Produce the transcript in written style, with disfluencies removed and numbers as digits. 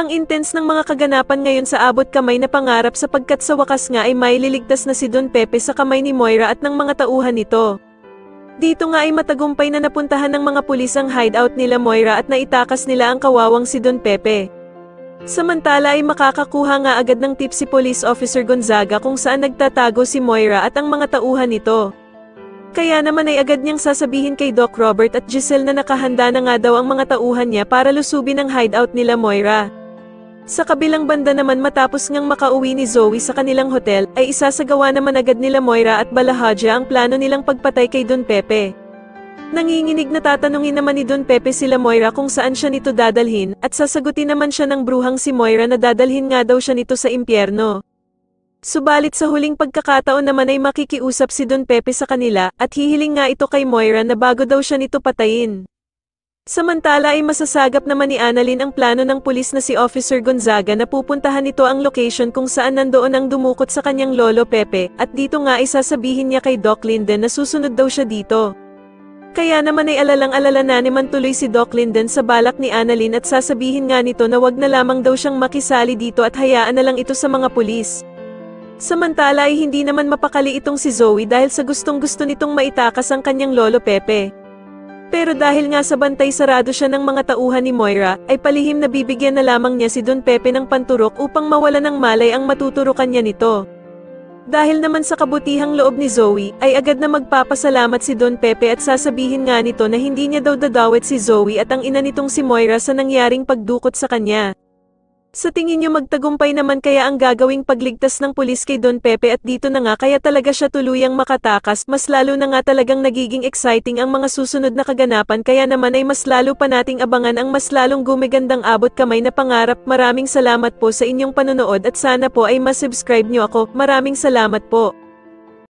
Ang intense ng mga kaganapan ngayon sa abot kamay na pangarap sapagkat sa wakas nga ay maililigtas na si Don Pepe sa kamay ni Moira at ng mga tauhan nito. Dito nga ay matagumpay na napuntahan ng mga pulis ang hideout nila Moira at naitakas nila ang kawawang si Don Pepe. Samantala ay makakakuha nga agad ng tip si Police Officer Gonzaga kung saan nagtatago si Moira at ang mga tauhan nito. Kaya naman ay agad niyang sasabihin kay Doc Robert at Giselle na nakahanda na nga daw ang mga tauhan niya para lusubin ang hideout nila Moira. Sa kabilang banda naman matapos ngang makauwi ni Zoe sa kanilang hotel, ay isasagawa naman agad nila Moira at Balahaja ang plano nilang pagpatay kay Don Pepe. Nanginginig na tatanungin naman ni Don Pepe sila Moira kung saan siya nito dadalhin, at sasagutin naman siya ng bruhang si Moira na dadalhin nga daw siya nito sa impyerno. Subalit sa huling pagkakataon naman ay makikiusap si Don Pepe sa kanila, at hihiling nga ito kay Moira na bago daw siya nito patayin. Samantala ay masasagap naman ni Annalyn ang plano ng pulis na si Officer Gonzaga na pupuntahan nito ang location kung saan nandoon ang dumukot sa kanyang lolo Pepe, at dito nga ay sasabihin niya kay Doc Linden na susunod daw siya dito. Kaya naman ay alalang-alala na naman tuloy si Doc Linden sa balak ni Annalyn at sasabihin nga nito na wag na lamang daw siyang makisali dito at hayaan na lang ito sa mga pulis. Samantala ay hindi naman mapakali itong si Zoe dahil sa gustong-gusto nitong maitakas ang kanyang lolo Pepe. Pero dahil nga sa bantay sarado siya ng mga tauhan ni Moira, ay palihim na bibigyan na lamang niya si Don Pepe ng panturok upang mawala ng malay ang matuturukan niya nito. Dahil naman sa kabutihang loob ni Zoe, ay agad na magpapasalamat si Don Pepe at sasabihin nga nito na hindi niya daw dadawit si Zoe at ang ina nitong si Moira sa nangyaring pagdukot sa kanya. Sa tingin niyo magtagumpay naman kaya ang gagawing pagligtas ng pulis kay Don Pepe at dito na nga kaya talaga siya tuluyang makatakas, mas lalo na nga talagang nagiging exciting ang mga susunod na kaganapan kaya naman ay mas lalo pa nating abangan ang mas lalong gumigandang abot kamay na pangarap. Maraming salamat po sa inyong panonood at sana po ay masubscribe niyo ako. Maraming salamat po.